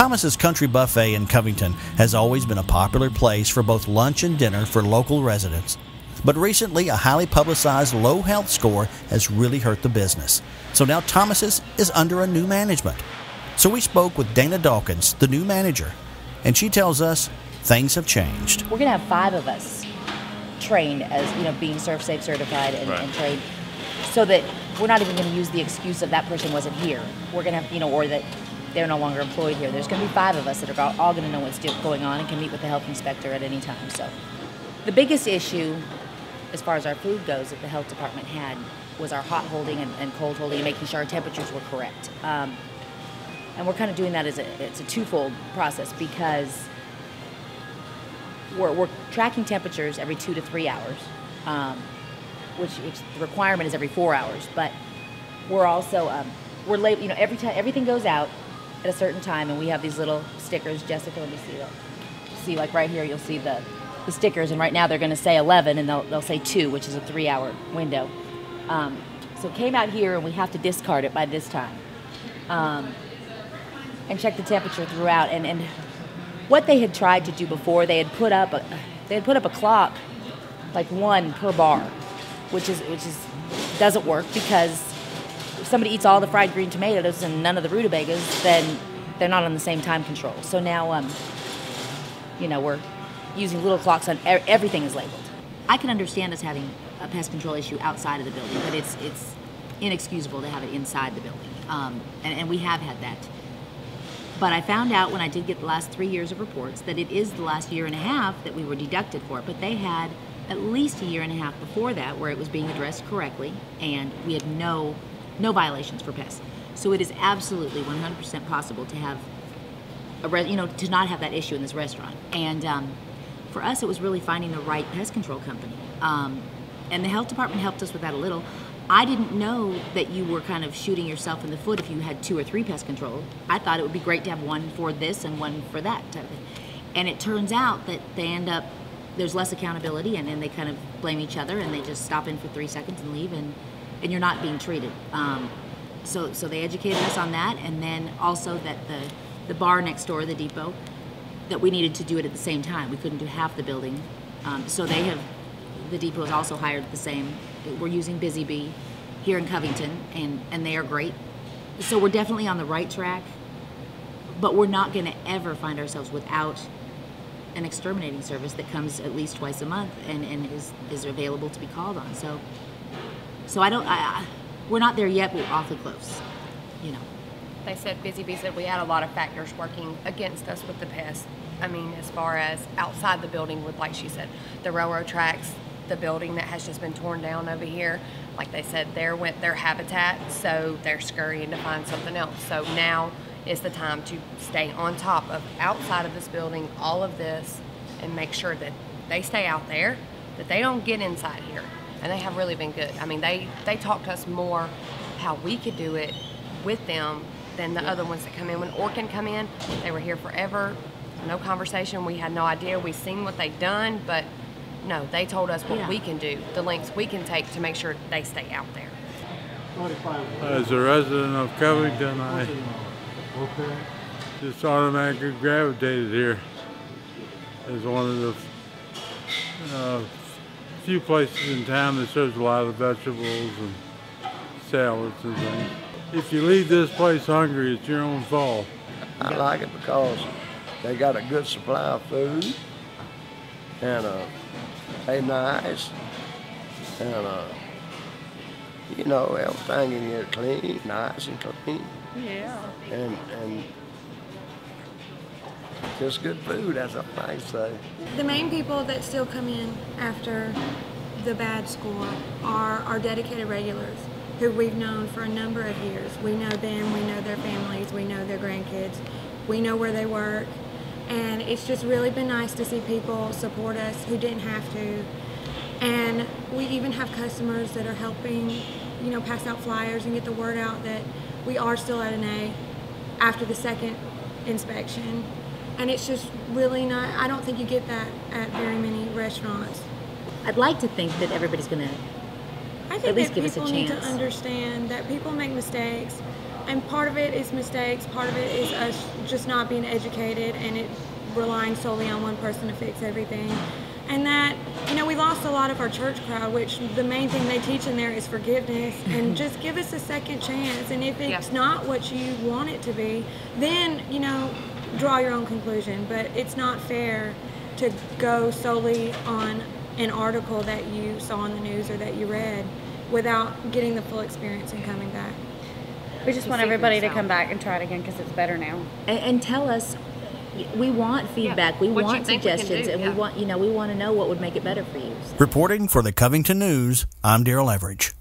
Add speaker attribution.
Speaker 1: Thomas's Country Buffet in Covington has always been a popular place for both lunch and dinner for local residents. But recently, a highly publicized low health score has really hurt the business. So now Thomas's is under a new management. So we spoke with Dana Dawkins, the new manager, and she tells us things have changed.
Speaker 2: We're going to have 5 of us trained as, being Serve Safe certified and trained, so that we're not even going to use the excuse of that person wasn't here. We're going to have, or that they're no longer employed here. There's going to be 5 of us that are all going to know what's going on and can meet with the health inspector at any time. So the biggest issue as far as our food goes that the health department had was our hot holding and cold holding and making sure our temperatures were correct. And we're kind of doing that it's a twofold process, because we're tracking temperatures every 2 to 3 hours, which the requirement is every 4 hours. But we're also every time everything goes out at a certain time, and we have these little stickers. Jessica, let me see that. See, like right here, you'll see the stickers, and right now they're going to say 11, and they'll say 2, which is a 3-hour window. So it came out here, and we have to discard it by this time, and check the temperature throughout. And what they had tried to do before, they had put up a clock, like 1 per bar, which doesn't work, because if somebody eats all the fried green tomatoes and none of the rutabagas, then they're not on the same time control. So now, we're using little clocks on everything is labeled. I can understand us having a pest control issue outside of the building, but it's inexcusable to have it inside the building, and we have had that. But I found out when I did get the last 3 years of reports that it is the last 1.5 years that we were deducted for it, but they had at least 1.5 years before that where it was being addressed correctly, and we had no violations for pests. So it is absolutely 100% possible to have to not have that issue in this restaurant. And for us, it was really finding the right pest control company. And the health department helped us with that a little. I didn't know that you were kind of shooting yourself in the foot if you had 2 or 3 pest control. I thought it would be great to have 1 for this and 1 for that type of thing. And it turns out that they end up, there's less accountability, and then they kind of blame each other, and they just stop in for 3 seconds and leave, and you're not being treated. So they educated us on that, and then also that the bar next door, the depot, that we needed to do it at the same time. We couldn't do half the building. So the depot has also hired the same. We're using Busy Bee here in Covington, and they are great. So we're definitely on the right track, but we're not going to ever find ourselves without an exterminating service that comes at least twice a month and is available to be called on. So we're not there yet, but we're awfully close,
Speaker 3: They said, Busy Bee said, we had a lot of factors working against us with the pest. I mean, as far as outside the building with, like she said, the railroad tracks, the building that has just been torn down over here. Like they said, there went their habitat, so they're scurrying to find something else. So now is the time to stay on top of outside of this building, all of this, and make sure that they stay out there, that they don't get inside here. And they have really been good. I mean, they talked to us more how we could do it with them than the other ones that come in. When Orkin come in, they were here forever, no conversation. We had no idea. We seen what they'd done, but no, they told us what we can do, the lengths we can take to make sure they stay out there.
Speaker 4: As a resident of Covington, I just automatically gravitated here as one of the few places in town that serves a lot of vegetables and salads and things. If you leave this place hungry, it's your own fault.
Speaker 5: I like it because they got a good supply of food, and they nice, and everything in here clean, nice and clean.
Speaker 3: Yeah.
Speaker 5: And just good food, that's all I say.
Speaker 6: The main people that still come in after the bad score are our dedicated regulars, who we've known for a number of years. We know them, we know their families, we know their grandkids, we know where they work, and it's just really been nice to see people support us who didn't have to. And we even have customers that are helping, pass out flyers and get the word out that we are still at an A after the second inspection. And it's just really not, I don't think you get that at very many restaurants.
Speaker 2: I'd like to think that everybody's going to
Speaker 6: I think
Speaker 2: at least
Speaker 6: that
Speaker 2: give us a
Speaker 6: people need to
Speaker 2: chance.
Speaker 6: understand that people make mistakes, And part of it is mistakes, part of it is us just not being educated and it relying solely on one person to fix everything. And that, we lost a lot of our church crowd, which the main thing they teach in there is forgiveness and just give us a second chance. And if it's not what you want it to be, then, draw your own conclusion. But it's not fair to go solely on an article that you saw on the news or that you read without getting the full experience and coming back.
Speaker 7: We just want everybody to come back and try it again because it's better now.
Speaker 2: And tell us, we want feedback, we
Speaker 3: What you
Speaker 2: want
Speaker 3: think we can
Speaker 2: suggestions,
Speaker 3: do,
Speaker 2: and we want to know what would make it better for you.
Speaker 1: Reporting for the Covington News, I'm Darrell Everidge.